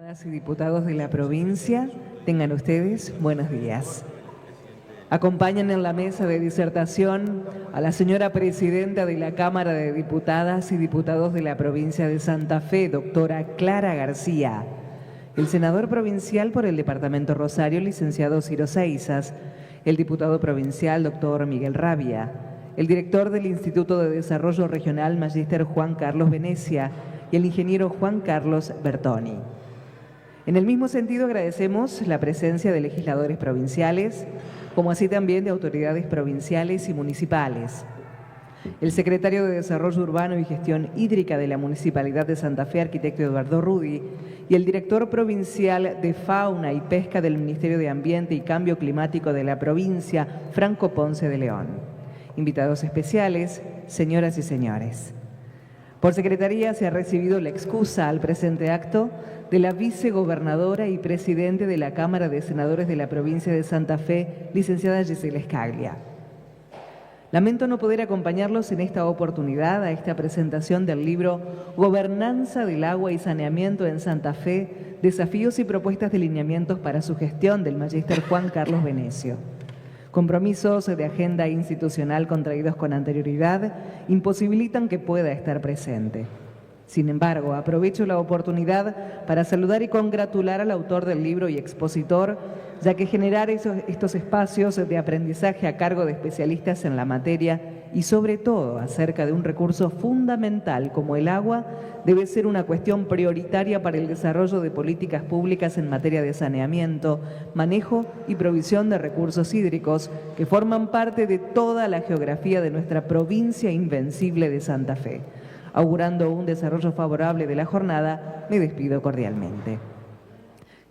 Diputadas y diputados de la provincia, tengan ustedes buenos días. Acompañan en la mesa de disertación a la señora presidenta de la Cámara de Diputadas y Diputados de la provincia de Santa Fe, doctora Clara García, el senador provincial por el departamento Rosario, licenciado Ciro Seizas, el diputado provincial, doctor Miguel Rabia, el director del Instituto de Desarrollo Regional, magíster Juan Carlos Venecia, y el ingeniero Juan Carlos Bertoni. En el mismo sentido, agradecemos la presencia de legisladores provinciales, como así también de autoridades provinciales y municipales. El secretario de Desarrollo Urbano y Gestión Hídrica de la Municipalidad de Santa Fe, arquitecto Eduardo Rudi, y el director provincial de Fauna y Pesca del Ministerio de Ambiente y Cambio Climático de la provincia, Franco Ponce de León. Invitados especiales, señoras y señores. Por secretaría se ha recibido la excusa al presente acto de la vicegobernadora y presidente de la Cámara de Senadores de la provincia de Santa Fe, licenciada Gisela Scaglia. Lamento no poder acompañarlos en esta oportunidad a esta presentación del libro Gobernanza del Agua y Saneamiento en Santa Fe, desafíos y propuestas de lineamientos para su gestión, del magíster Juan Carlos Venecio. Compromisos de agenda institucional contraídos con anterioridad imposibilitan que pueda estar presente. Sin embargo, aprovecho la oportunidad para saludar y congratular al autor del libro y expositor, ya que generar estos espacios de aprendizaje a cargo de especialistas en la materia y sobre todo acerca de un recurso fundamental como el agua debe ser una cuestión prioritaria para el desarrollo de políticas públicas en materia de saneamiento, manejo y provisión de recursos hídricos que forman parte de toda la geografía de nuestra provincia invencible de Santa Fe. Augurando un desarrollo favorable de la jornada, me despido cordialmente.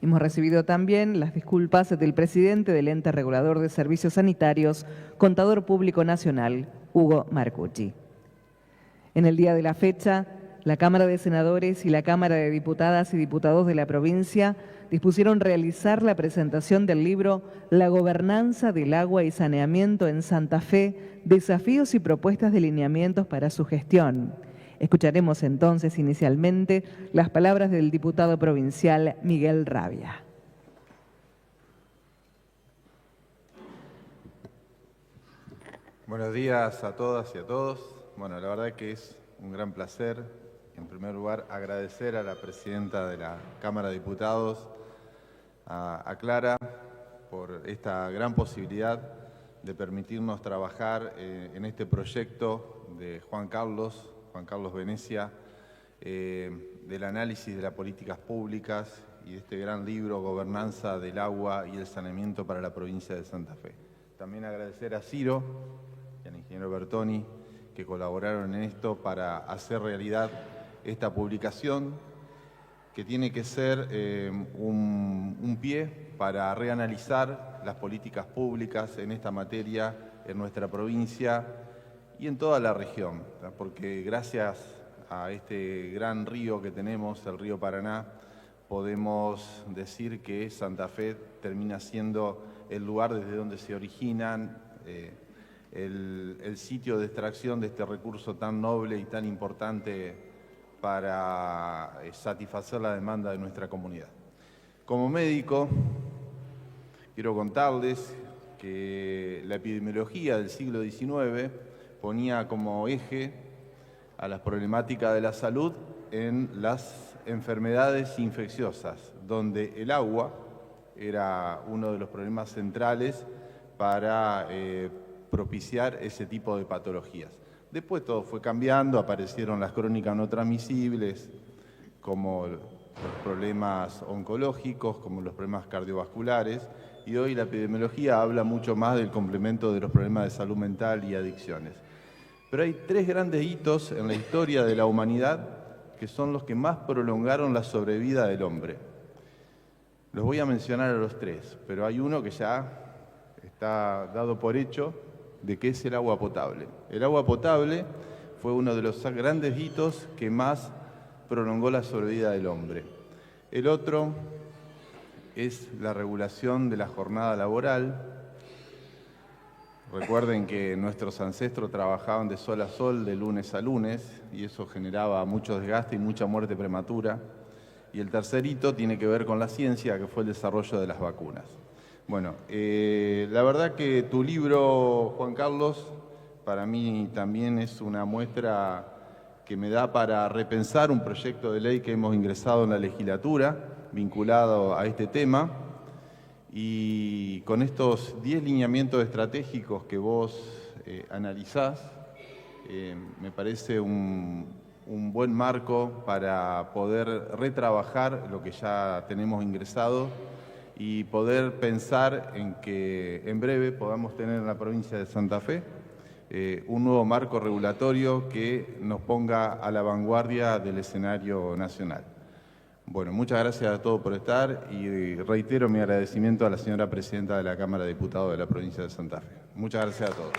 Hemos recibido también las disculpas del presidente del Ente Regulador de Servicios Sanitarios, Contador Público Nacional, Hugo Marcucci. En el día de la fecha, la Cámara de Senadores y la Cámara de Diputadas y Diputados de la provincia dispusieron realizar la presentación del libro La Gobernanza del Agua y Saneamiento en Santa Fe, desafíos y propuestas de lineamientos para su gestión. Escucharemos entonces inicialmente las palabras del diputado provincial Miguel Rabia. Buenos días a todas y a todos. Bueno, la verdad que es un gran placer, en primer lugar, agradecer a la presidenta de la Cámara de Diputados, a Clara, por esta gran posibilidad de permitirnos trabajar en este proyecto de Juan Carlos Venecia, del análisis de las políticas públicas y de este gran libro, Gobernanza del Agua y el Saneamiento para la provincia de Santa Fe. También agradecer a Ciro y al ingeniero Bertoni, que colaboraron en esto para hacer realidad esta publicación, que tiene que ser un pie para reanalizar las políticas públicas en esta materia en nuestra provincia y en toda la región, porque gracias a este gran río que tenemos, el río Paraná, podemos decir que Santa Fe termina siendo el lugar desde donde se originan, el sitio de extracción de este recurso tan noble y tan importante para satisfacer la demanda de nuestra comunidad. Como médico, quiero contarles que la epidemiología del siglo XIX ponía como eje a las problemáticas de la salud en las enfermedades infecciosas, donde el agua era uno de los problemas centrales para propiciar ese tipo de patologías. Después todo fue cambiando, aparecieron las crónicas no transmisibles, como los problemas oncológicos, como los problemas cardiovasculares, y hoy la epidemiología habla mucho más del complemento de los problemas de salud mental y adicciones. Pero hay tres grandes hitos en la historia de la humanidad que son los que más prolongaron la sobrevida del hombre. Los voy a mencionar a los tres, pero hay uno que ya está dado por hecho, de que es el agua potable. El agua potable fue uno de los grandes hitos que más prolongó la sobrevida del hombre. El otro es la regulación de la jornada laboral. Recuerden que nuestros ancestros trabajaban de sol a sol, de lunes a lunes, y eso generaba mucho desgaste y mucha muerte prematura. Y el tercer hito tiene que ver con la ciencia, que fue el desarrollo de las vacunas. Bueno, la verdad que tu libro, Juan Carlos, para mí también es una muestra que me da para repensar un proyecto de ley que hemos ingresado en la legislatura vinculado a este tema. Y con estos 10 lineamientos estratégicos que vos analizás, me parece un buen marco para poder retrabajar lo que ya tenemos ingresado y poder pensar en que en breve podamos tener en la provincia de Santa Fe un nuevo marco regulatorio que nos ponga a la vanguardia del escenario nacional. Bueno, muchas gracias a todos por estar y reitero mi agradecimiento a la señora Presidenta de la Cámara de Diputados de la provincia de Santa Fe. Muchas gracias a todos.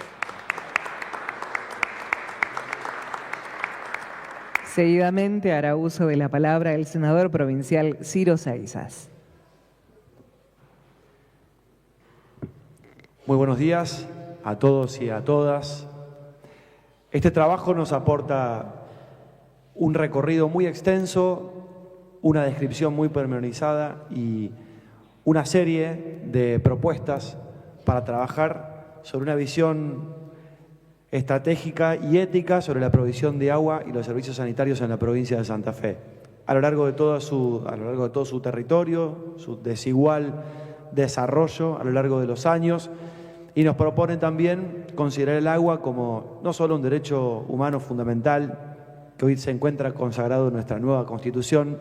Seguidamente hará uso de la palabra el senador provincial Ciro Saizas. Muy buenos días a todos y a todas. Este trabajo nos aporta un recorrido muy extenso, una descripción muy pormenorizada y una serie de propuestas para trabajar sobre una visión estratégica y ética sobre la provisión de agua y los servicios sanitarios en la provincia de Santa Fe. A lo largo de todo su territorio, su desigual desarrollo a lo largo de los años, y nos proponen también considerar el agua como no solo un derecho humano fundamental que hoy se encuentra consagrado en nuestra nueva Constitución,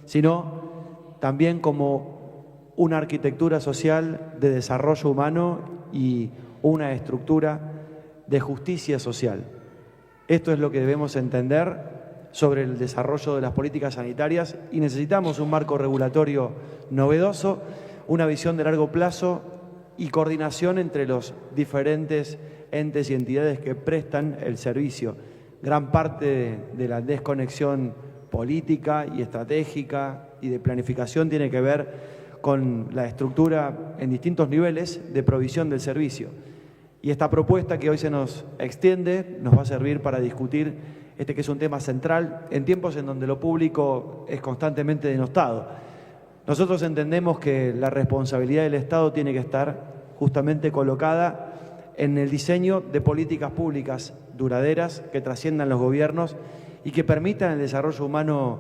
sino también como una arquitectura social de desarrollo humano y una estructura de justicia social. Esto es lo que debemos entender sobre el desarrollo de las políticas sanitarias y necesitamos un marco regulatorio novedoso, una visión de largo plazo y coordinación entre los diferentes entes y entidades que prestan el servicio. Gran parte de la desconexión política y estratégica y de planificación tiene que ver con la estructura en distintos niveles de provisión del servicio. Y esta propuesta que hoy se nos extiende nos va a servir para discutir que es un tema central en tiempos en donde lo público es constantemente denostado. Nosotros entendemos que la responsabilidad del Estado tiene que estar justamente colocada en el diseño de políticas públicas duraderas que trasciendan los gobiernos y que permitan el desarrollo humano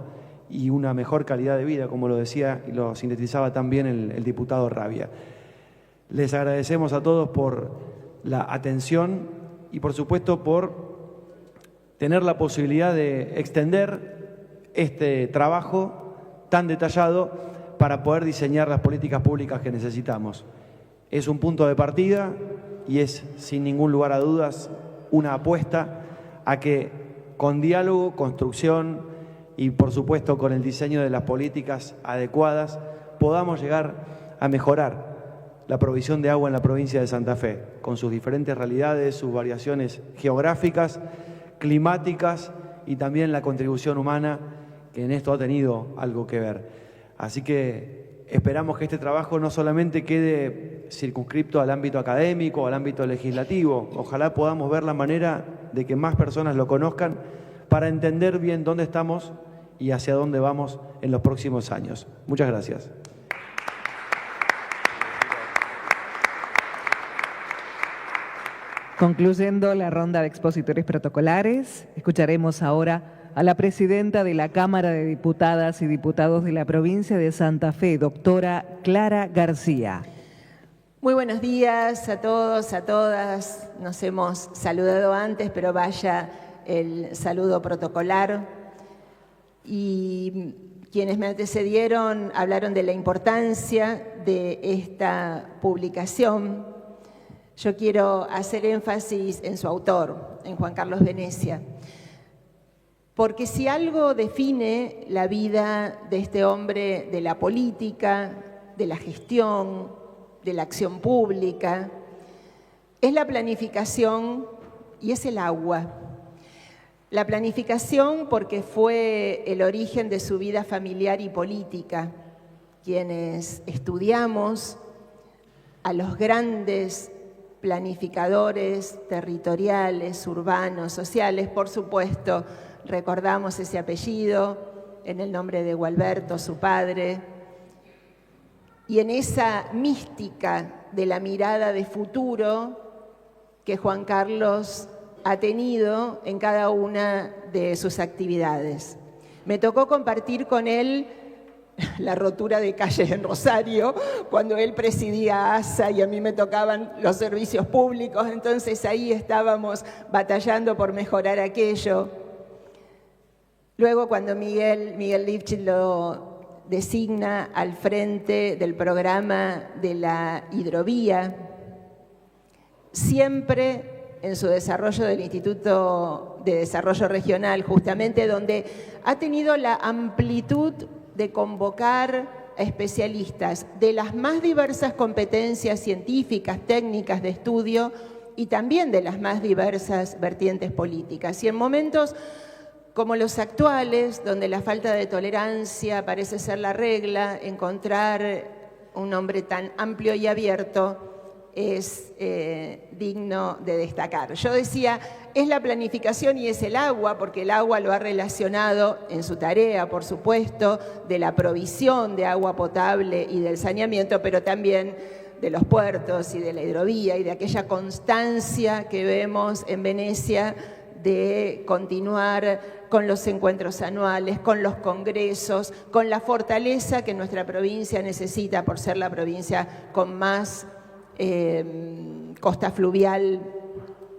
y una mejor calidad de vida, como lo decía y lo sintetizaba también el diputado Rabia. Les agradecemos a todos por la atención y, por supuesto, por tener la posibilidad de extender este trabajo tan detallado para poder diseñar las políticas públicas que necesitamos. Es un punto de partida y es, sin ningún lugar a dudas, una apuesta a que con diálogo, construcción y, por supuesto, con el diseño de las políticas adecuadas, podamos llegar a mejorar la provisión de agua en la provincia de Santa Fe, con sus diferentes realidades, sus variaciones geográficas, climáticas y también la contribución humana, que en esto ha tenido algo que ver. Así que esperamos que este trabajo no solamente quede circunscripto al ámbito académico, al ámbito legislativo. Ojalá podamos ver la manera de que más personas lo conozcan para entender bien dónde estamos y hacia dónde vamos en los próximos años. Muchas gracias. Concluyendo la ronda de expositores protocolares, escucharemos ahora a la presidenta de la Cámara de Diputadas y Diputados de la provincia de Santa Fe, doctora Clara García. Muy buenos días a todos, a todas. Nos hemos saludado antes, pero vaya el saludo protocolar. Y quienes me antecedieron hablaron de la importancia de esta publicación. Yo quiero hacer énfasis en su autor, en Juan Carlos Venecia. Porque si algo define la vida de este hombre de la política, de la gestión, de la acción pública, es la planificación y es el agua. La planificación porque fue el origen de su vida familiar y política. Quienes estudiamos a los grandes planificadores territoriales, urbanos, sociales, por supuesto, recordamos ese apellido en el nombre de Gualberto, su padre, y en esa mística de la mirada de futuro que Juan Carlos ha tenido en cada una de sus actividades. Me tocó compartir con él la rotura de calles en Rosario, cuando él presidía ASA y a mí me tocaban los servicios públicos, entonces ahí estábamos batallando por mejorar aquello. Luego cuando Miguel Lifchit lo designa al frente del programa de la hidrovía, siempre en su desarrollo del Instituto de Desarrollo Regional, justamente donde ha tenido la amplitud de convocar a especialistas de las más diversas competencias científicas, técnicas de estudio y también de las más diversas vertientes políticas. Y en momentos como los actuales, donde la falta de tolerancia parece ser la regla, encontrar un hombre tan amplio y abierto es digno de destacar. Yo decía, es la planificación y es el agua, porque el agua lo ha relacionado en su tarea, por supuesto, de la provisión de agua potable y del saneamiento, pero también de los puertos y de la hidrovía y de aquella constancia que vemos en Venecia de continuar con los encuentros anuales, con los congresos, con la fortaleza que nuestra provincia necesita por ser la provincia con más costa fluvial,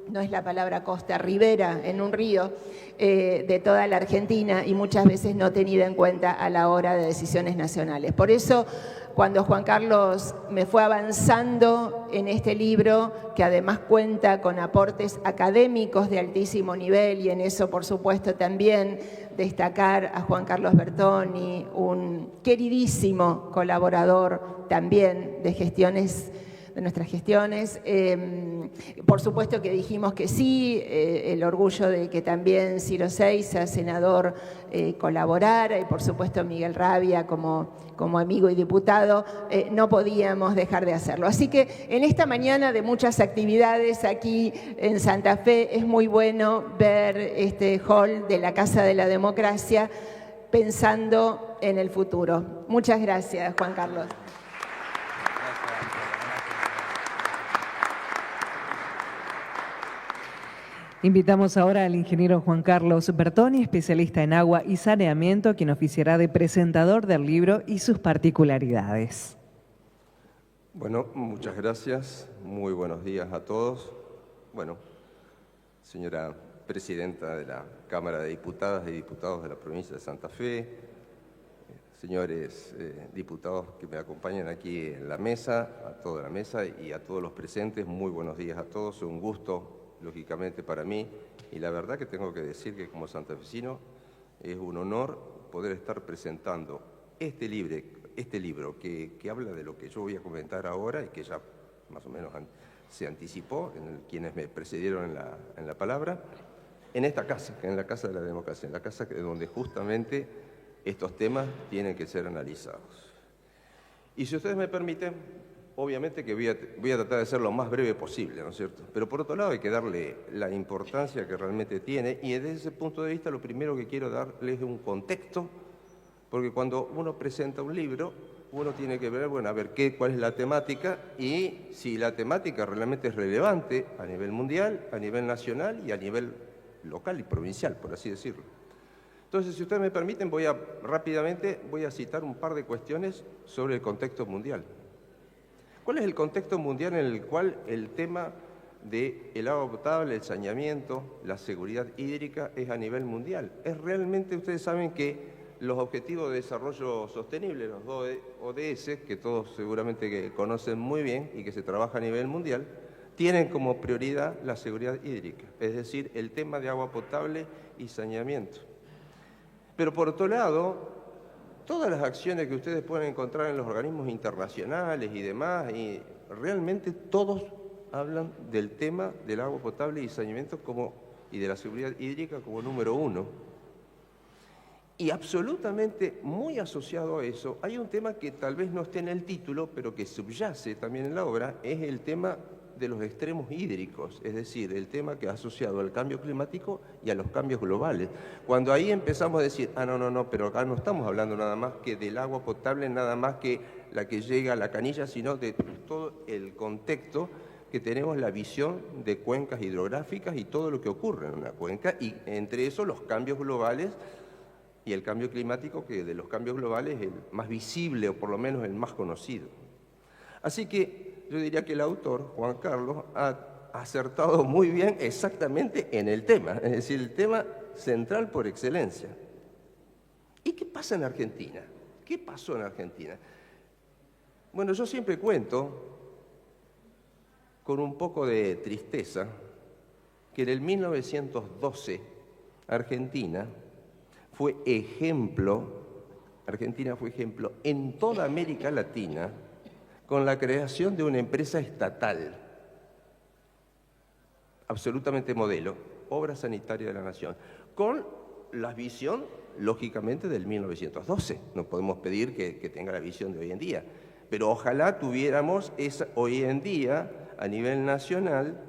no es la palabra costa, ribera en un río, de toda la Argentina y muchas veces no tenida en cuenta a la hora de decisiones nacionales. Por eso, cuando Juan Carlos me fue avanzando en este libro, que además cuenta con aportes académicos de altísimo nivel, y en eso, por supuesto, también destacar a Juan Carlos Bertoni, un queridísimo colaborador también de nuestras gestiones. Por supuesto que dijimos que sí, el orgullo de que también Ciro Seiza, senador, colaborara, y por supuesto Miguel Rabia como amigo y diputado, no podíamos dejar de hacerlo. Así que en esta mañana de muchas actividades aquí en Santa Fe, es muy bueno ver este hall de la Casa de la Democracia pensando en el futuro. Muchas gracias, Juan Carlos. Invitamos ahora al ingeniero Juan Carlos Bertoni, especialista en agua y saneamiento, quien oficiará de presentador del libro y sus particularidades. Bueno, muchas gracias. Muy buenos días a todos. Bueno, señora presidenta de la Cámara de Diputadas y Diputados de la provincia de Santa Fe, señores diputados que me acompañan aquí en la mesa, a toda la mesa y a todos los presentes, muy buenos días a todos. Un gusto, lógicamente, para mí, y la verdad que tengo que decir que como santafesino es un honor poder estar presentando este libro que habla de lo que yo voy a comentar ahora y que ya más o menos se anticipó en quienes me precedieron en la palabra, en esta casa, que es la Casa de la Democracia, en la casa donde justamente estos temas tienen que ser analizados. Y si ustedes me permiten, obviamente que voy a tratar de ser lo más breve posible, ¿no es cierto? Pero por otro lado hay que darle la importancia que realmente tiene, y desde ese punto de vista lo primero que quiero darles es un contexto, porque cuando uno presenta un libro, uno tiene que ver, bueno, a ver cuál es la temática y si la temática realmente es relevante a nivel mundial, a nivel nacional y a nivel local y provincial, por así decirlo. Entonces, si ustedes me permiten, rápidamente voy a citar un par de cuestiones sobre el contexto mundial. ¿Cuál es el contexto mundial en el cual el tema del agua potable, el saneamiento, la seguridad hídrica es a nivel mundial? Es realmente, ustedes saben que los Objetivos de Desarrollo Sostenible, los ODS, que todos seguramente que conocen muy bien y que se trabaja a nivel mundial, tienen como prioridad la seguridad hídrica, es decir, el tema de agua potable y saneamiento. Pero por otro lado, todas las acciones que ustedes pueden encontrar en los organismos internacionales y demás, y realmente todos hablan del tema del agua potable y saneamiento y de la seguridad hídrica como número uno. Y absolutamente muy asociado a eso, hay un tema que tal vez no esté en el título, pero que subyace también en la obra, es el tema de los extremos hídricos, es decir, el tema que ha asociado al cambio climático y a los cambios globales. Cuando ahí empezamos a decir, no, pero acá no estamos hablando nada más que del agua potable, nada más que la que llega a la canilla, sino de todo el contexto que tenemos, la visión de cuencas hidrográficas y todo lo que ocurre en una cuenca, y entre eso los cambios globales y el cambio climático, que de los cambios globales es el más visible o por lo menos el más conocido. Así que yo diría que el autor, Juan Carlos, ha acertado muy bien exactamente en el tema, es decir, el tema central por excelencia. ¿Y qué pasa en Argentina? ¿Qué pasó en Argentina? Bueno, yo siempre cuento, con un poco de tristeza, que en el 1912 Argentina fue ejemplo en toda América Latina con la creación de una empresa estatal, absolutamente modelo, Obra Sanitaria de la Nación, con la visión, lógicamente, del 1912. No podemos pedir que tenga la visión de hoy en día, pero ojalá tuviéramos hoy en día, a nivel nacional,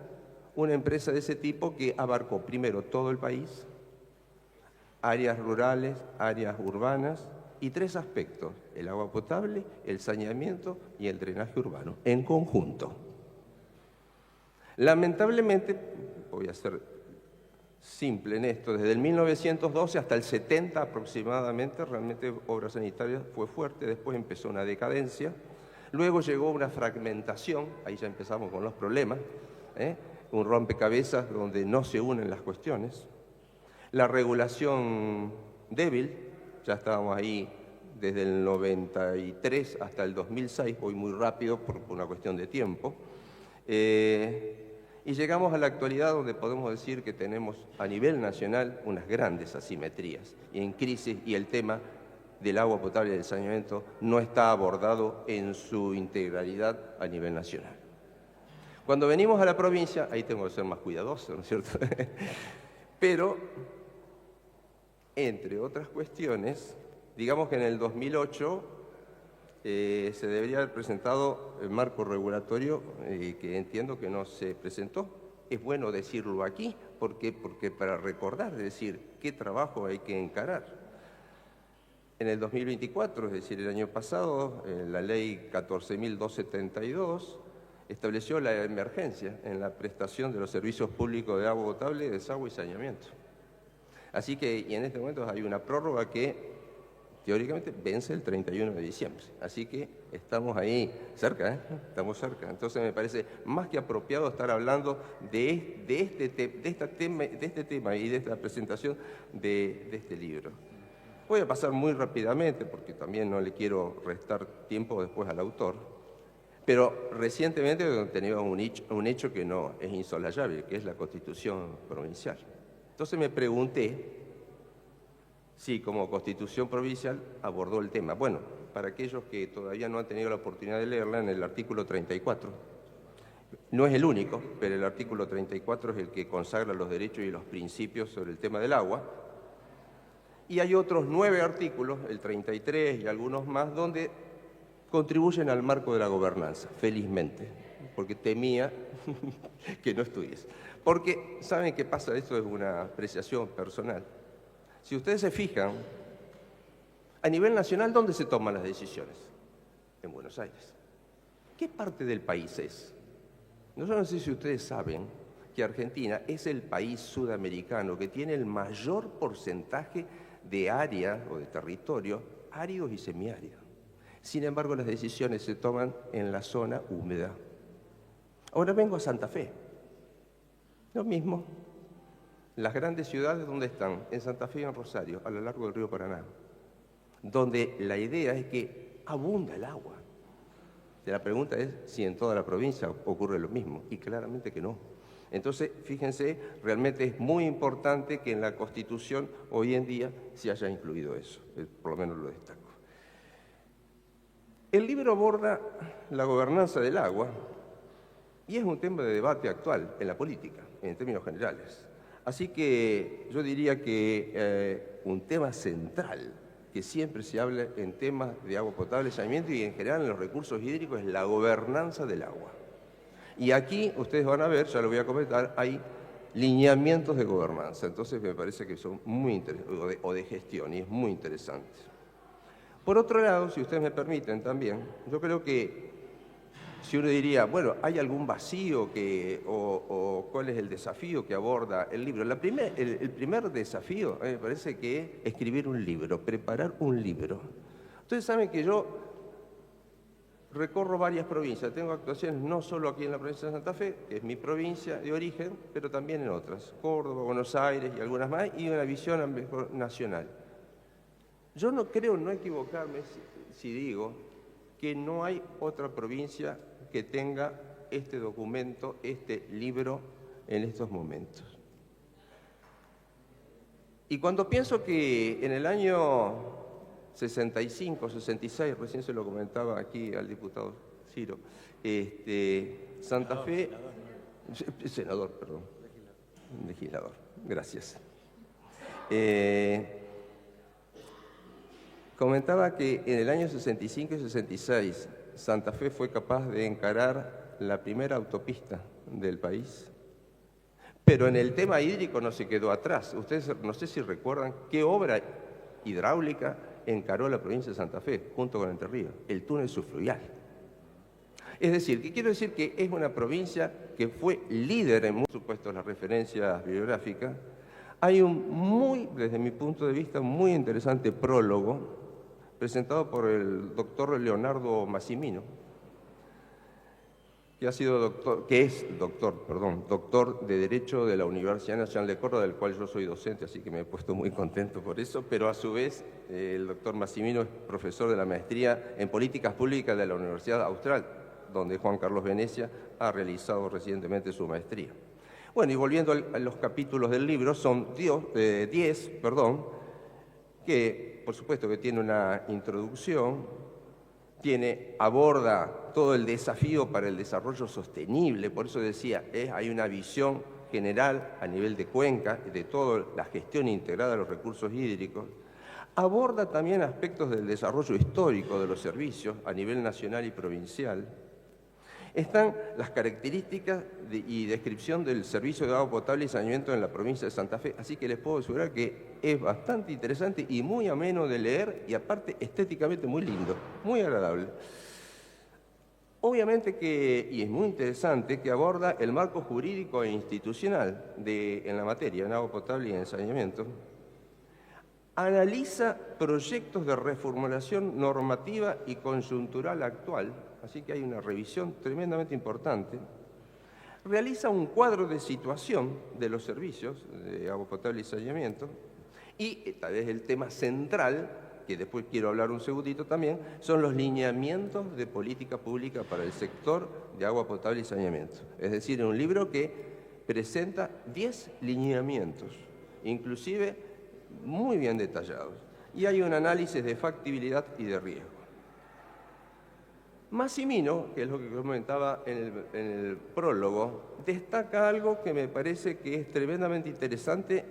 una empresa de ese tipo que abarcó primero todo el país, áreas rurales, áreas urbanas, y 3 aspectos: el agua potable, el saneamiento y el drenaje urbano, en conjunto. Lamentablemente, voy a ser simple en esto, desde el 1912 hasta el 70 aproximadamente, realmente Obras Sanitarias fue fuerte, después empezó una decadencia, luego llegó una fragmentación, ahí ya empezamos con los problemas, un rompecabezas donde no se unen las cuestiones, la regulación débil, ya estábamos ahí desde el 93 hasta el 2006, voy muy rápido por una cuestión de tiempo, y llegamos a la actualidad donde podemos decir que tenemos a nivel nacional unas grandes asimetrías y en crisis, y el tema del agua potable y del saneamiento no está abordado en su integralidad a nivel nacional. Cuando venimos a la provincia, ahí tengo que ser más cuidadoso, ¿no es cierto? Pero, entre otras cuestiones, digamos que en el 2008 se debería haber presentado el marco regulatorio, que entiendo que no se presentó. Es bueno decirlo aquí, porque para recordar, es decir, qué trabajo hay que encarar. En el 2024, es decir, el año pasado, la ley 14.272 estableció la emergencia en la prestación de los servicios públicos de agua potable, desagüe y saneamiento. Así que, y en este momento hay una prórroga que teóricamente vence el 31 de diciembre. Así que estamos ahí cerca, estamos cerca. Entonces me parece más que apropiado estar hablando de este tema y de esta presentación de este libro. Voy a pasar muy rápidamente porque también no le quiero restar tiempo después al autor, pero recientemente teníamos un hecho que no es insolayable, que es la Constitución provincial. Entonces me pregunté si como Constitución provincial abordó el tema. Bueno, para aquellos que todavía no han tenido la oportunidad de leerla, en el artículo 34, no es el único, pero el artículo 34 es el que consagra los derechos y los principios sobre el tema del agua. Y hay otros 9 artículos, el 33 y algunos más, donde contribuyen al marco de la gobernanza, felizmente, porque temía que no estuviese. Porque, ¿saben qué pasa? Esto es una apreciación personal. Si ustedes se fijan, a nivel nacional, ¿dónde se toman las decisiones? En Buenos Aires. ¿Qué parte del país es? No sé si ustedes saben que Argentina es el país sudamericano que tiene el mayor porcentaje de área o de territorio áridos y semiáridos. Sin embargo, las decisiones se toman en la zona húmeda. Ahora vengo a Santa Fe. Lo mismo. Las grandes ciudades, ¿dónde están? En Santa Fe y en Rosario, a lo largo del río Paraná, donde la idea es que abunda el agua. La pregunta es si en toda la provincia ocurre lo mismo, y claramente que no. Entonces, fíjense, realmente es muy importante que en la Constitución hoy en día se haya incluido eso, por lo menos lo destaco. El libro aborda la gobernanza del agua y es un tema de debate actual en la política, en términos generales. Así que yo diría que un tema central que siempre se habla en temas de agua potable, saneamiento y en general en los recursos hídricos es la gobernanza del agua. Y aquí ustedes van a ver, ya lo voy a comentar, hay lineamientos de gobernanza. Entonces me parece que son muy interesantes, o de gestión, y es muy interesante. Por otro lado, si ustedes me permiten también, yo creo que si uno diría, bueno, ¿hay algún vacío o cuál es el desafío que aborda el libro? El primer desafío, me parece que es escribir un libro, preparar un libro. Ustedes saben que yo recorro varias provincias, tengo actuaciones no solo aquí en la provincia de Santa Fe, que es mi provincia de origen, pero también en otras, Córdoba, Buenos Aires y algunas más, y una visión a mejor nacional. Yo no creo no equivocarme si digo que no hay otra provincia que tenga este documento, este libro en estos momentos. Y cuando pienso que en el año 65, 66, recién se lo comentaba aquí al diputado Ciro, Santa Fe, senador, perdón, legislador, gracias. Comentaba que en el año 65 y 66 Santa Fe fue capaz de encarar la primera autopista del país, pero en el tema hídrico no se quedó atrás. Ustedes no sé si recuerdan qué obra hidráulica encaró la provincia de Santa Fe junto con Entre Ríos, el túnel subfluvial. Es decir, que quiero decir que es una provincia que fue líder en muchos supuestos las referencias bibliográficas. Hay desde mi punto de vista, un muy interesante prólogo presentado por el doctor Leonardo Massimino, que es doctor de Derecho de la Universidad Nacional de Córdoba, del cual yo soy docente, así que me he puesto muy contento por eso, pero a su vez el doctor Massimino es profesor de la maestría en Políticas Públicas de la Universidad Austral, donde Juan Carlos Venecia ha realizado recientemente su maestría. Bueno, y volviendo a los capítulos del libro, son 10, que por supuesto que tiene una introducción, aborda todo el desafío para el desarrollo sostenible, por eso decía, hay una visión general a nivel de cuenca, de toda la gestión integrada de los recursos hídricos, aborda también aspectos del desarrollo histórico de los servicios a nivel nacional y provincial. Están las características y descripción del servicio de agua potable y saneamiento en la provincia de Santa Fe, así que les puedo asegurar que es bastante interesante y muy ameno de leer y aparte estéticamente muy lindo, muy agradable. Obviamente y es muy interesante, que aborda el marco jurídico e institucional en la materia, en agua potable y en saneamiento. Analiza proyectos de reformulación normativa y coyuntural actual, así que hay una revisión tremendamente importante. Realiza un cuadro de situación de los servicios de agua potable y saneamiento, y tal vez el tema central, que después quiero hablar un segundito también, son los lineamientos de política pública para el sector de agua potable y saneamiento. Es decir, un libro que presenta 10 lineamientos, inclusive muy bien detallados, y hay un análisis de factibilidad y de riesgo. Massimino, que es lo que comentaba en el prólogo, destaca algo que me parece que es tremendamente interesante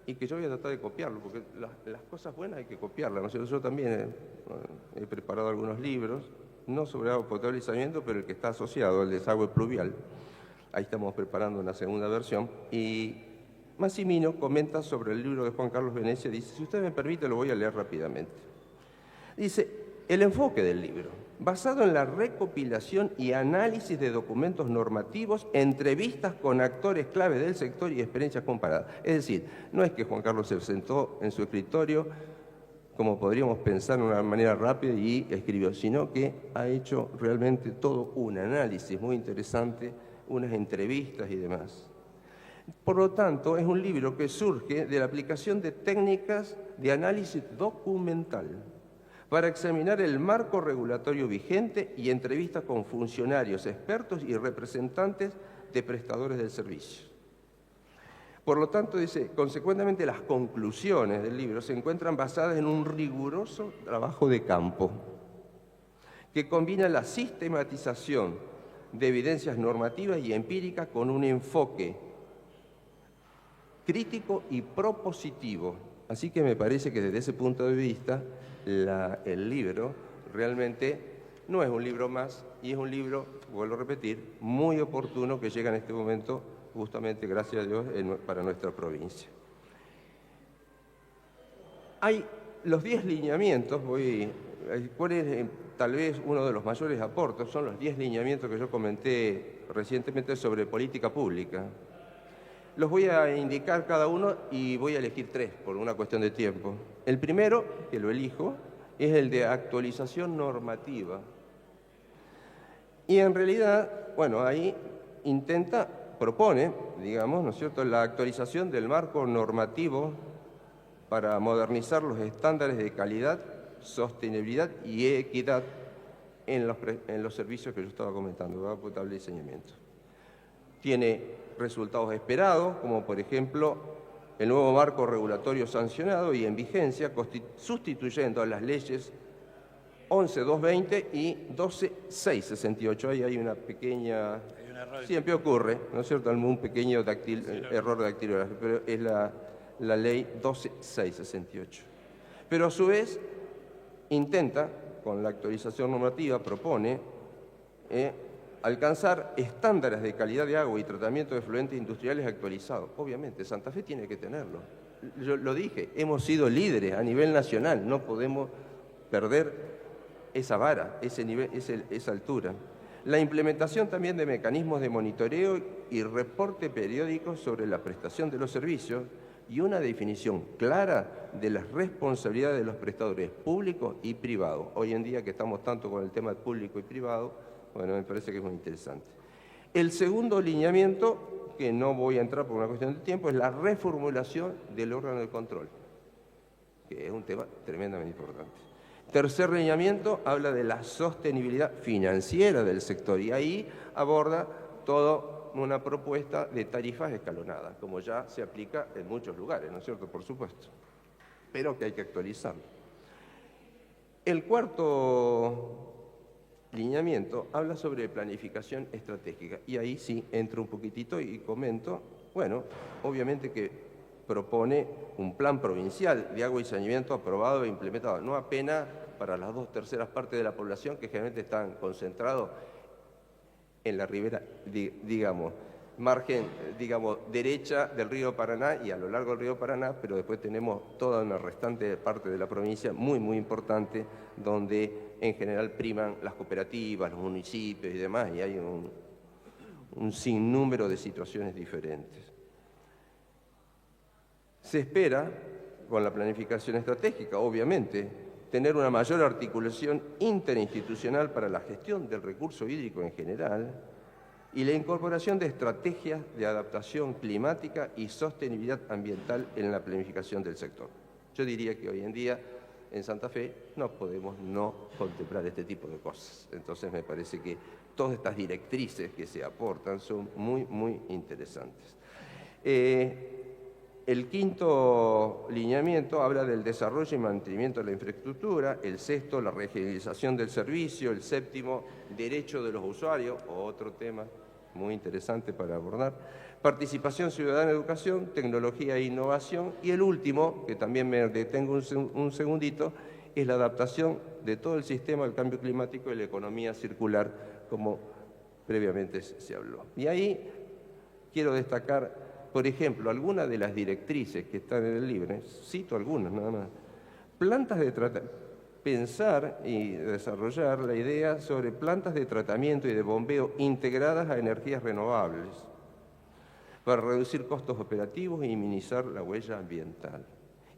y que yo voy a tratar de copiarlo, porque las cosas buenas hay que copiarlas, ¿no? Yo también he preparado algunos libros, no sobre agua potable y saneamiento, pero el que está asociado, el desagüe pluvial. Ahí estamos preparando una segunda versión. Y Massimino comenta sobre el libro de Juan Carlos Venecia, dice, si usted me permite, lo voy a leer rápidamente. Dice, el enfoque del libro, basado en la recopilación y análisis de documentos normativos, entrevistas con actores clave del sector y experiencias comparadas. Es decir, no es que Juan Carlos se sentó en su escritorio, como podríamos pensar de una manera rápida, y escribió, sino que ha hecho realmente todo un análisis muy interesante, unas entrevistas y demás. Por lo tanto, es un libro que surge de la aplicación de técnicas de análisis documental para examinar el marco regulatorio vigente y entrevistas con funcionarios, expertos y representantes de prestadores del servicio. Por lo tanto, dice, consecuentemente las conclusiones del libro se encuentran basadas en un riguroso trabajo de campo que combina la sistematización de evidencias normativas y empíricas con un enfoque crítico y propositivo. Así que me parece que desde ese punto de vista el libro realmente no es un libro más y es un libro, vuelvo a repetir, muy oportuno que llega en este momento, justamente, gracias a Dios, para nuestra provincia. Hay los 10 lineamientos, ¿cuál es tal vez uno de los mayores aportes? Son los 10 lineamientos que yo comenté recientemente sobre política pública. Los voy a indicar cada uno y voy a elegir 3 por una cuestión de tiempo. El primero, que lo elijo, es el de actualización normativa. Y en realidad, bueno, ahí propone, digamos, ¿no es cierto?, la actualización del marco normativo para modernizar los estándares de calidad, sostenibilidad y equidad en los servicios que yo estaba comentando, agua potable y saneamiento. Tiene resultados esperados, como por ejemplo el nuevo marco regulatorio sancionado y en vigencia, sustituyendo a las leyes 11.220 y 12.668. Ahí hay una pequeña... Siempre ocurre, ¿no es cierto?, un pequeño error de dactilografía, pero es la ley 12.668. Pero a su vez intenta, con la actualización normativa, propone alcanzar estándares de calidad de agua y tratamiento de efluentes industriales actualizados. Obviamente, Santa Fe tiene que tenerlo. Yo lo dije, hemos sido líderes a nivel nacional, no podemos perder esa vara, ese nivel, esa altura. La implementación también de mecanismos de monitoreo y reporte periódico sobre la prestación de los servicios y una definición clara de las responsabilidades de los prestadores públicos y privados. Hoy en día que estamos tanto con el tema público y privado, bueno, me parece que es muy interesante. El segundo lineamiento, que no voy a entrar por una cuestión de tiempo, es la reformulación del órgano de control, que es un tema tremendamente importante. Tercer lineamiento habla de la sostenibilidad financiera del sector y ahí aborda toda una propuesta de tarifas escalonadas, como ya se aplica en muchos lugares, ¿no es cierto?, por supuesto, pero que hay que actualizarlo. El cuarto lineamiento habla sobre planificación estratégica y ahí sí entro un poquitito y comento, bueno, obviamente que propone un plan provincial de agua y saneamiento aprobado e implementado, no apenas para las 2/3 partes de la población que generalmente están concentrados en la ribera, digamos, margen, digamos, derecha del río Paraná y a lo largo del río Paraná, pero después tenemos toda una restante parte de la provincia muy, muy importante, donde en general priman las cooperativas, los municipios y demás, y hay un sinnúmero de situaciones diferentes. Se espera, con la planificación estratégica, obviamente, tener una mayor articulación interinstitucional para la gestión del recurso hídrico en general y la incorporación de estrategias de adaptación climática y sostenibilidad ambiental en la planificación del sector. Yo diría que hoy en día en Santa Fe no podemos no contemplar este tipo de cosas. Entonces me parece que todas estas directrices que se aportan son muy, muy interesantes. El quinto lineamiento habla del desarrollo y mantenimiento de la infraestructura, el sexto, la regionalización del servicio, el séptimo, derecho de los usuarios, otro tema muy interesante para abordar, participación ciudadana en educación, tecnología e innovación, y el último, que también me detengo un segundito, es la adaptación de todo el sistema al cambio climático y la economía circular, como previamente se habló. Y ahí quiero destacar, por ejemplo, algunas de las directrices que están en el libro, cito algunas nada más. Plantas de pensar y desarrollar la idea sobre plantas de tratamiento y de bombeo integradas a energías renovables para reducir costos operativos y minimizar la huella ambiental.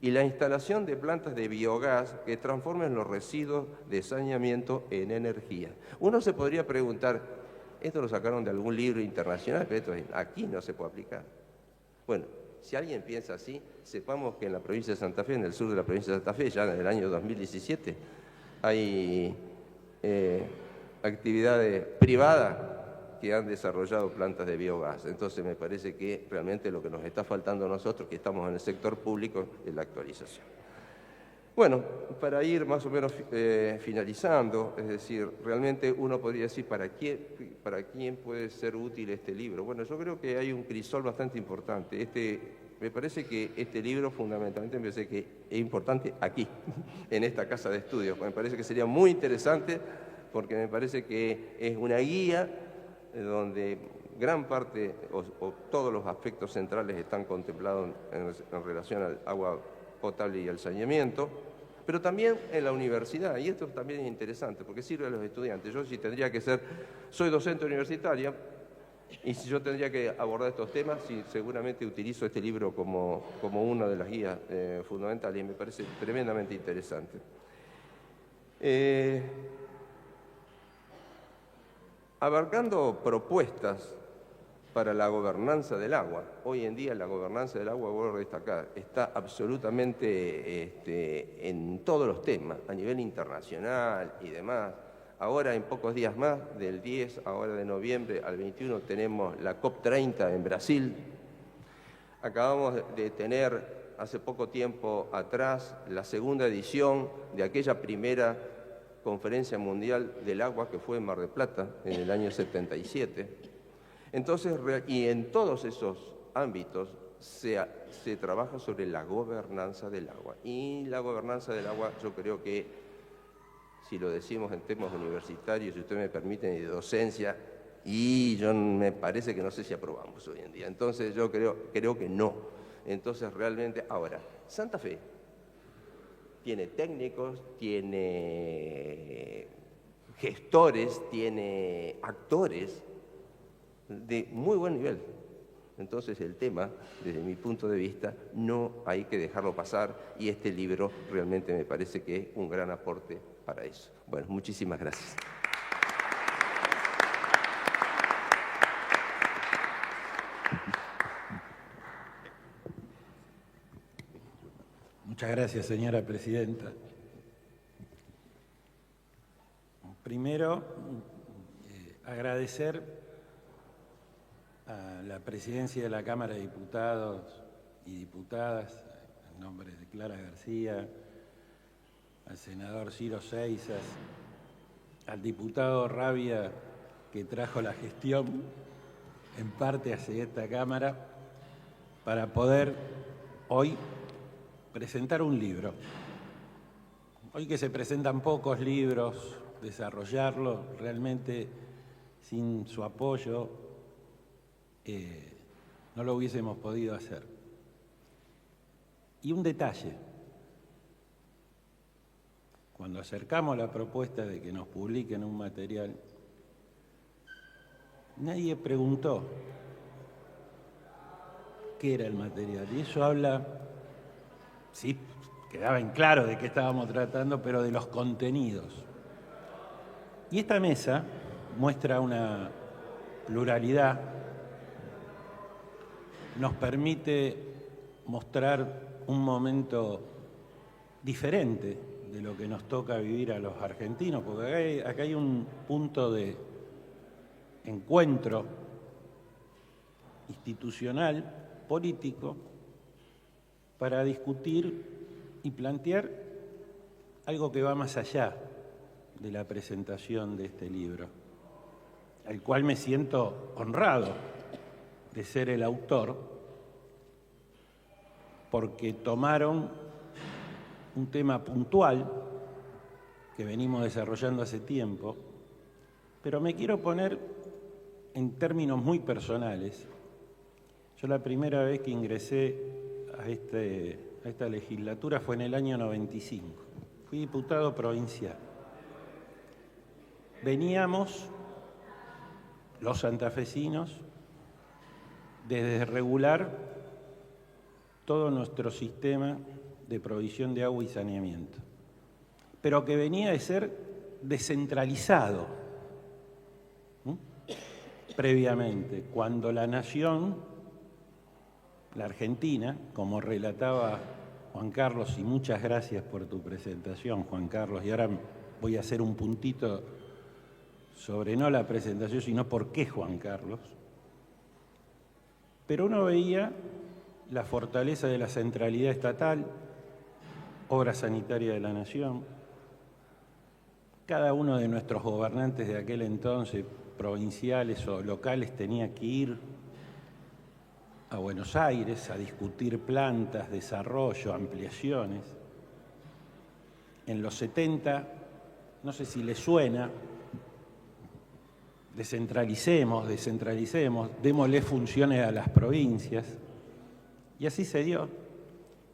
Y la instalación de plantas de biogás que transformen los residuos de saneamiento en energía. Uno se podría preguntar, ¿esto lo sacaron de algún libro internacional? Pero esto aquí no se puede aplicar. Bueno, si alguien piensa así, sepamos que en la provincia de Santa Fe, en el sur de la provincia de Santa Fe, ya en el año 2017, hay actividades privadas que han desarrollado plantas de biogás. Entonces me parece que realmente lo que nos está faltando a nosotros, que estamos en el sector público, es la actualización. Bueno, para ir más o menos finalizando, es decir, realmente uno podría decir, ¿para quién puede ser útil este libro? Bueno, yo creo que hay un crisol bastante importante. Me parece que este libro fundamentalmente me parece que es importante aquí, en esta casa de estudios. Me parece que sería muy interesante porque me parece que es una guía donde gran parte o todos los aspectos centrales están contemplados en relación al agua potable y al saneamiento, pero también en la universidad, y esto también es interesante porque sirve a los estudiantes. Yo soy docente universitaria, y si yo tendría que abordar estos temas, sí, seguramente utilizo este libro como una de las guías fundamentales, y me parece tremendamente interesante. Abarcando propuestas para la gobernanza del agua. Hoy en día la gobernanza del agua, vuelvo a destacar, está absolutamente en todos los temas, a nivel internacional y demás. Ahora, en pocos días más, del 10 ahora de noviembre al 21, tenemos la COP30 en Brasil. Acabamos de tener, hace poco tiempo atrás, la segunda edición de aquella primera Conferencia Mundial del Agua que fue en Mar del Plata en el año 77. Entonces, y en todos esos ámbitos se trabaja sobre la gobernanza del agua. Y la gobernanza del agua, yo creo que, si lo decimos en temas universitarios, si ustedes me permiten, y de docencia, y yo me parece que no sé si aprobamos hoy en día. Entonces, yo creo que no. Entonces, realmente, ahora, Santa Fe tiene técnicos, tiene gestores, tiene actores de muy buen nivel. Entonces el tema, desde mi punto de vista, no hay que dejarlo pasar, y este libro realmente me parece que es un gran aporte para eso. Bueno, muchísimas gracias. Muchas gracias, señora presidenta. Primero, agradecer a la presidencia de la Cámara de Diputados y Diputadas, en nombre de Clara García, al senador Ciro Seixas, al diputado Rabia, que trajo la gestión en parte hacia esta Cámara, para poder hoy presentar un libro. Hoy que se presentan pocos libros, desarrollarlo realmente sin su apoyo no lo hubiésemos podido hacer. Y un detalle: cuando acercamos la propuesta de que nos publiquen un material, nadie preguntó qué era el material, y eso habla, sí, quedaba en claro de qué estábamos tratando, pero de los contenidos. Y esta mesa muestra una pluralidad, nos permite mostrar un momento diferente de lo que nos toca vivir a los argentinos, porque acá hay un punto de encuentro institucional, político, para discutir y plantear algo que va más allá de la presentación de este libro, al cual me siento honrado de ser el autor, porque tomaron un tema puntual que venimos desarrollando hace tiempo, pero me quiero poner en términos muy personales. Yo la primera vez que ingresé a esta legislatura fue en el año 95. Fui diputado provincial. Veníamos, los santafesinos, desde regular todo nuestro sistema de provisión de agua y saneamiento, pero que venía de ser descentralizado previamente, cuando la nación, la Argentina, como relataba Juan Carlos, y muchas gracias por tu presentación, Juan Carlos, y ahora voy a hacer un puntito sobre no la presentación, sino por qué Juan Carlos, pero uno veía la fortaleza de la centralidad estatal, obra sanitaria de la nación. Cada uno de nuestros gobernantes de aquel entonces, provinciales o locales, tenía que ir a Buenos Aires a discutir plantas, desarrollo, ampliaciones. En los 70, no sé si les suena, descentralicemos, démosle funciones a las provincias. Y así se dio.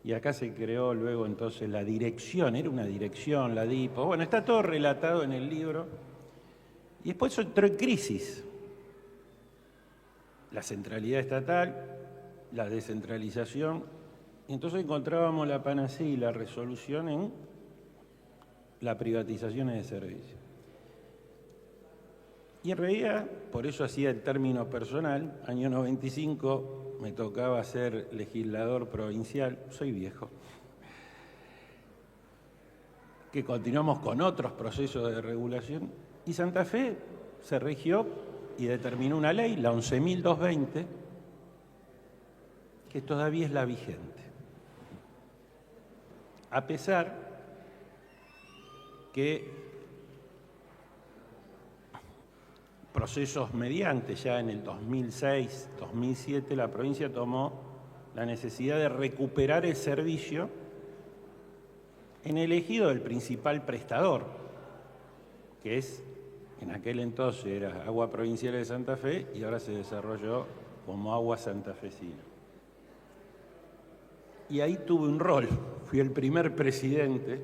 Y acá se creó luego entonces la dirección, era una dirección, la DIPO. Bueno, está todo relatado en el libro. Y después eso entró en crisis. La centralidad estatal, la descentralización. Y entonces encontrábamos la panacea y la resolución en las privatizaciones de servicios. Y en realidad, por eso hacía el término personal, año 95 me tocaba ser legislador provincial, soy viejo, que continuamos con otros procesos de regulación, y Santa Fe se rigió y determinó una ley, la 11.220, que todavía es la vigente. A pesar que procesos mediante, ya en el 2006, 2007, la provincia tomó la necesidad de recuperar el servicio en el ejido del principal prestador, que es, en aquel entonces era Agua Provincial de Santa Fe y ahora se desarrolló como Agua Santafesina. Y ahí tuve un rol, fui el primer presidente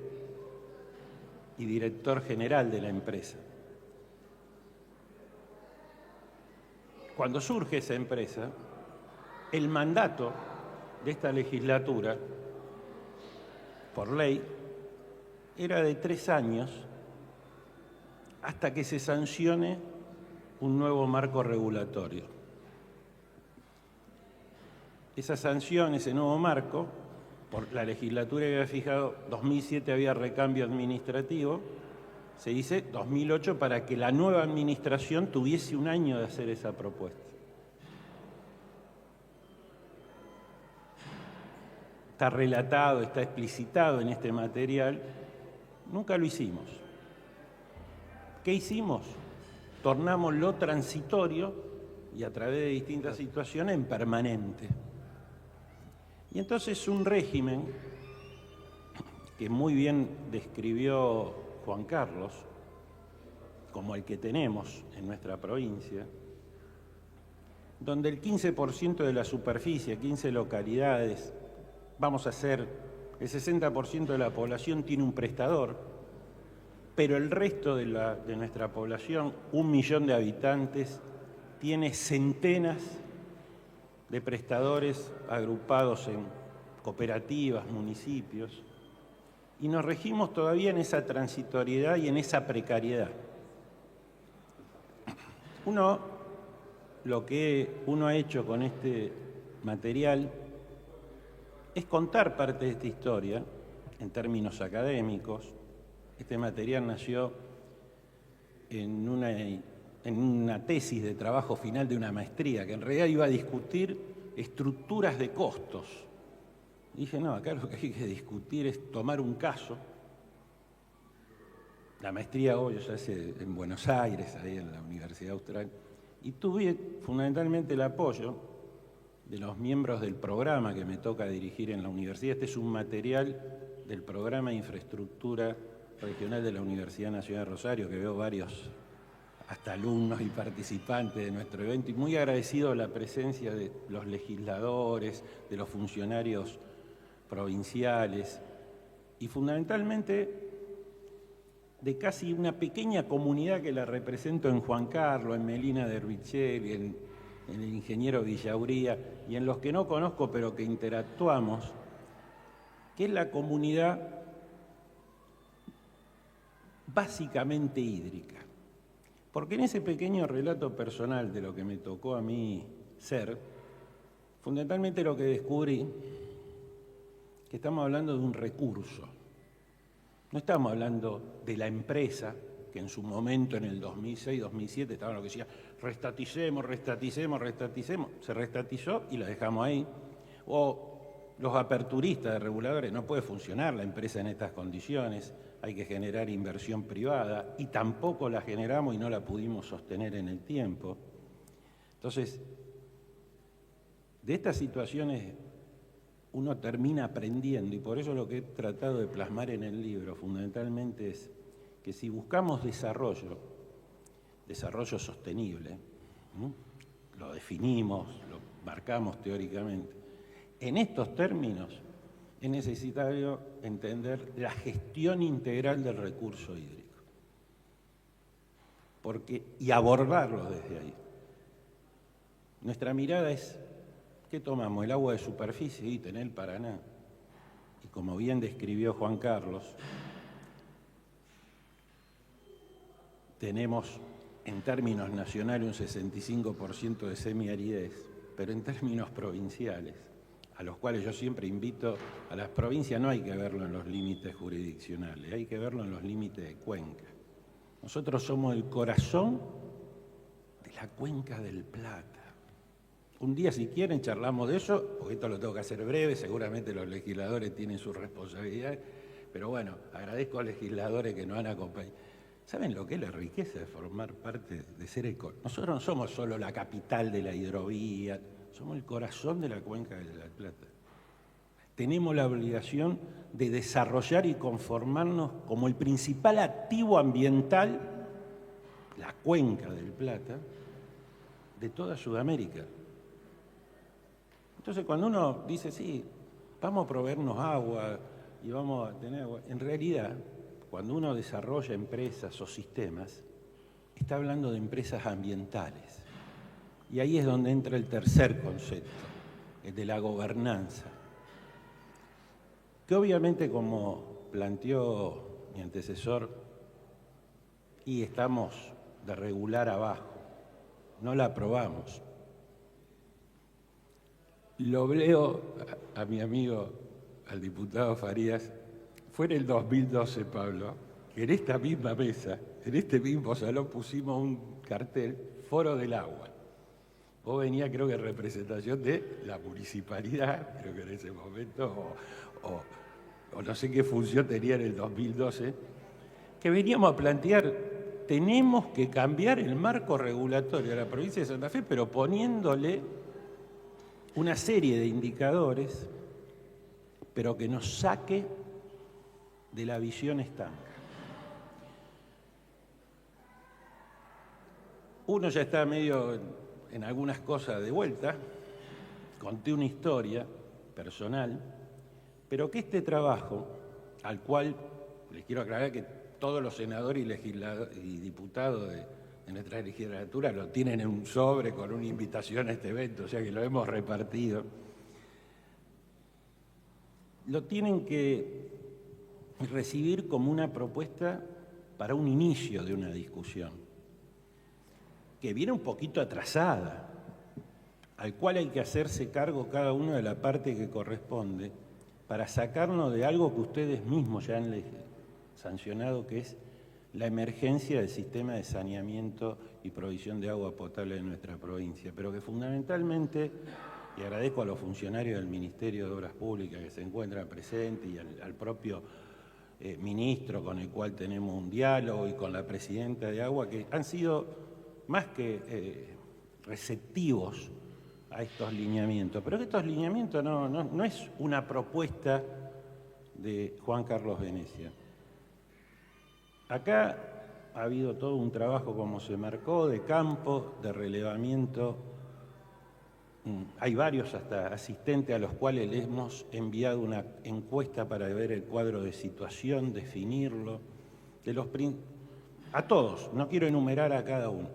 y director general de la empresa. Cuando surge esa empresa, el mandato de esta legislatura, por ley, era de 3 años hasta que se sancione un nuevo marco regulatorio. Esa sanción, ese nuevo marco, por la legislatura que había fijado, 2007 había recambio administrativo, se dice 2008 para que la nueva administración tuviese 1 año de hacer esa propuesta. Está relatado, está explicitado en este material. Nunca lo hicimos. ¿Qué hicimos? Tornamos lo transitorio y a través de distintas situaciones en permanente. Y entonces un régimen que muy bien describió Juan Carlos, como el que tenemos en nuestra provincia, donde el 15% de la superficie, 15 localidades, vamos a hacer, el 60% de la población tiene un prestador, pero el resto de nuestra población, 1 millón de habitantes, tiene centenas de prestadores agrupados en cooperativas, municipios, y nos regimos todavía en esa transitoriedad y en esa precariedad. Lo que uno ha hecho con este material es contar parte de esta historia en términos académicos. Este material nació en una tesis de trabajo final de una maestría, que en realidad iba a discutir estructuras de costos. Dije, no, acá lo que hay que discutir es tomar un caso. La maestría hoy se hace en Buenos Aires, ahí en la Universidad Austral, y tuve fundamentalmente el apoyo de los miembros del programa que me toca dirigir en la universidad. Este es un material del programa de infraestructura regional de la Universidad Nacional de Rosario, que veo varios hasta alumnos y participantes de nuestro evento, y muy agradecido la presencia de los legisladores, de los funcionarios provinciales y fundamentalmente de casi una pequeña comunidad que la represento en Juan Carlos, en Melina de Ruichelli, en el ingeniero Villauría y en los que no conozco pero que interactuamos, que es la comunidad básicamente hídrica. Porque en ese pequeño relato personal de lo que me tocó a mí ser, fundamentalmente lo que descubrí, que estamos hablando de un recurso. No estamos hablando de la empresa, que en su momento, en el 2006-2007, estaba lo que decía, restaticemos. Se restatizó y la dejamos ahí. O los aperturistas de reguladores, no puede funcionar la empresa en estas condiciones, hay que generar inversión privada, y tampoco la generamos y no la pudimos sostener en el tiempo. Entonces, de estas situaciones uno termina aprendiendo, y por eso lo que he tratado de plasmar en el libro fundamentalmente es que si buscamos desarrollo desarrollo sostenible, lo definimos, lo marcamos teóricamente. En estos términos es necesario entender la gestión integral del recurso hídrico y abordarlo desde ahí. Nuestra mirada es, ¿qué tomamos? El agua de superficie y en el Paraná. Y como bien describió Juan Carlos, tenemos en términos nacionales un 65% de semiaridez, pero en términos provinciales, a los cuales yo siempre invito a las provincias, no hay que verlo en los límites jurisdiccionales, hay que verlo en los límites de cuenca. Nosotros somos el corazón de la cuenca del Plata. Un día, si quieren, charlamos de eso, porque esto lo tengo que hacer breve, seguramente los legisladores tienen sus responsabilidades, pero bueno, agradezco a los legisladores que nos han acompañado. ¿Saben lo que es la riqueza de formar parte de ser el corazón? Nosotros no somos solo la capital de la hidrovía, somos el corazón de la cuenca de la Plata. Tenemos la obligación de desarrollar y conformarnos como el principal activo ambiental, la cuenca del Plata, de toda Sudamérica. Entonces, cuando uno dice, sí, vamos a proveernos agua y vamos a tener agua, en realidad, cuando uno desarrolla empresas o sistemas, está hablando de empresas ambientales. Y ahí es donde entra el tercer concepto, el de la gobernanza, que obviamente, como planteó mi antecesor, y estamos de regular abajo, no la aprobamos. Lo leo a mi amigo, al diputado Farías, fue en el 2012, Pablo, que en esta misma mesa, en este mismo salón, pusimos un cartel, Foro del Agua. Vos venía, creo que en representación de la municipalidad, creo que en ese momento, o no sé qué función tenía en el 2012, que veníamos a plantear, tenemos que cambiar el marco regulatorio de la provincia de Santa Fe, pero poniéndole una serie de indicadores, pero que nos saque de la visión estanca. Uno ya está medio en algunas cosas de vuelta, conté una historia personal, pero que este trabajo, al cual les quiero aclarar que todos los senadores y diputados de nuestra legislatura lo tienen en un sobre con una invitación a este evento, o sea que lo hemos repartido, lo tienen que recibir como una propuesta para un inicio de una discusión, que viene un poquito atrasada, al cual hay que hacerse cargo cada uno de la parte que corresponde para sacarnos de algo que ustedes mismos ya han sancionado, que es la emergencia del sistema de saneamiento y provisión de agua potable en nuestra provincia, pero que fundamentalmente, y agradezco a los funcionarios del Ministerio de Obras Públicas que se encuentran presentes y al propio ministro con el cual tenemos un diálogo y con la presidenta de Agua, que han sido más que receptivos a estos lineamientos. Pero estos lineamientos no es una propuesta de Juan Carlos Venecia. Acá ha habido todo un trabajo, como se marcó, de campo, de relevamiento. Hay varios hasta asistentes a los cuales les hemos enviado una encuesta para ver el cuadro de situación, definirlo, a todos, no quiero enumerar a cada uno.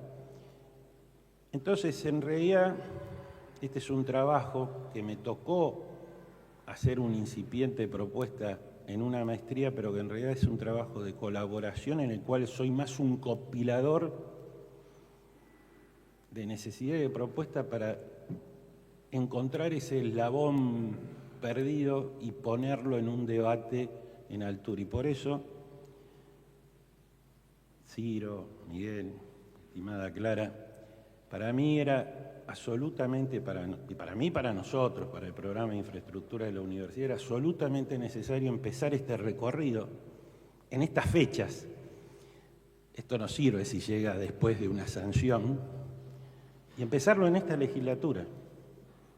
Entonces, en realidad, este es un trabajo que me tocó hacer una incipiente propuesta en una maestría, pero que en realidad es un trabajo de colaboración en el cual soy más un compilador de necesidad y de propuesta para encontrar ese eslabón perdido y ponerlo en un debate en altura. Y por eso, Ciro, Miguel, estimada Clara, para mí era absolutamente, para nosotros, para el programa de infraestructura de la universidad, era absolutamente necesario empezar este recorrido en estas fechas. Esto no sirve si llega después de una sanción, y empezarlo en esta legislatura.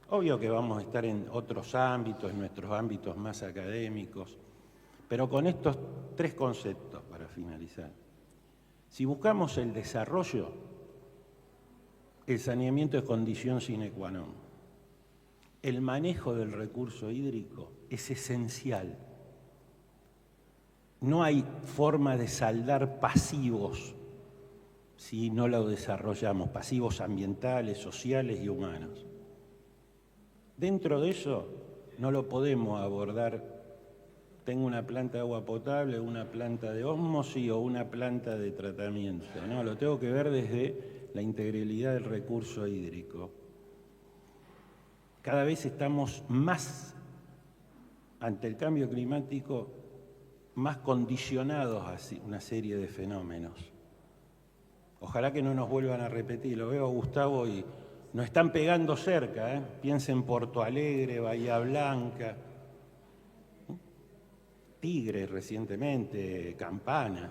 Obvio que vamos a estar en otros ámbitos, en nuestros ámbitos más académicos, pero con estos tres conceptos para finalizar. Si buscamos el desarrollo el saneamiento es condición sine qua non. El manejo del recurso hídrico es esencial. No hay forma de saldar pasivos si no lo desarrollamos, pasivos ambientales, sociales y humanos. Dentro de eso no lo podemos abordar, tengo una planta de agua potable, una planta de ósmosis o una planta de tratamiento. No, lo tengo que ver desde la integralidad del recurso hídrico. Cada vez estamos más, ante el cambio climático, más condicionados a una serie de fenómenos. Ojalá que no nos vuelvan a repetir. Lo veo a Gustavo y nos están pegando cerca, ¿eh? Piensa en Porto Alegre, Bahía Blanca, Tigre recientemente, Campana.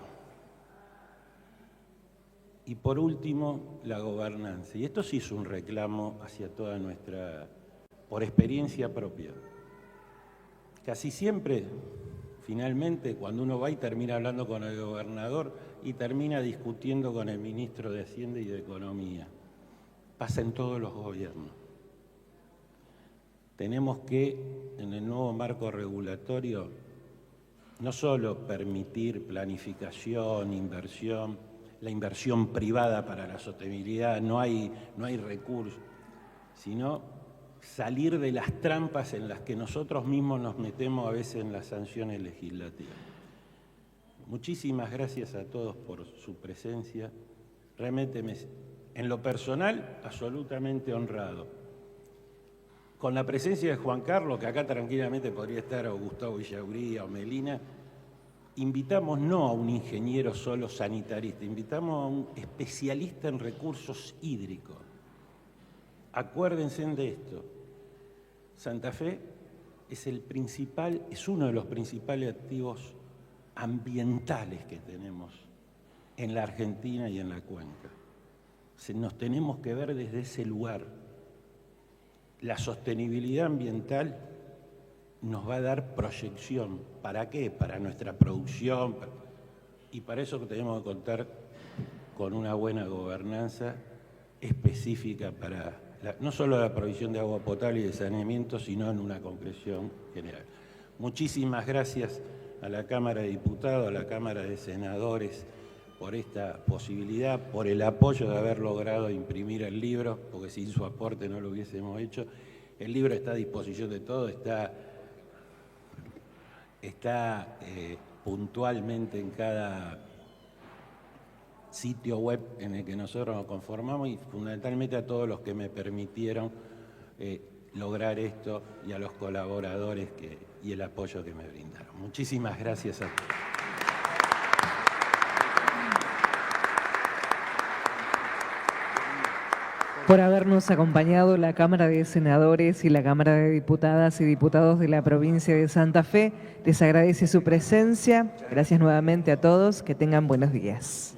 Y por último, la gobernanza. Y esto sí es un reclamo hacia toda nuestra, por experiencia propia. Casi siempre, finalmente, cuando uno va y termina hablando con el gobernador y termina discutiendo con el ministro de Hacienda y de Economía, pasa en todos los gobiernos. Tenemos que, en el nuevo marco regulatorio, no solo permitir planificación, inversión, la inversión privada para la sostenibilidad, no hay recursos, sino salir de las trampas en las que nosotros mismos nos metemos a veces en las sanciones legislativas. Muchísimas gracias a todos por su presencia. Realmente, en lo personal, absolutamente honrado. Con la presencia de Juan Carlos, que acá tranquilamente podría estar, o Gustavo Villaguría o Melina, invitamos no a un ingeniero solo sanitarista, invitamos a un especialista en recursos hídricos. Acuérdense de esto. Santa Fe es uno de los principales activos ambientales que tenemos en la Argentina y en la cuenca. Nos tenemos que ver desde ese lugar. La sostenibilidad ambiental nos va a dar proyección. ¿Para qué? Para nuestra producción. Y para eso tenemos que contar con una buena gobernanza específica para no solo la provisión de agua potable y de saneamiento, sino en una concreción general. Muchísimas gracias a la Cámara de Diputados, a la Cámara de Senadores, por esta posibilidad, por el apoyo de haber logrado imprimir el libro, porque sin su aporte no lo hubiésemos hecho. El libro está a disposición de todos, está puntualmente en cada sitio web en el que nosotros nos conformamos, y fundamentalmente a todos los que me permitieron lograr esto y a los colaboradores y el apoyo que me brindaron. Muchísimas gracias a todos. Por habernos acompañado la Cámara de Senadores y la Cámara de Diputadas y Diputados de la provincia de Santa Fe, les agradece su presencia. Gracias nuevamente a todos, que tengan buenos días.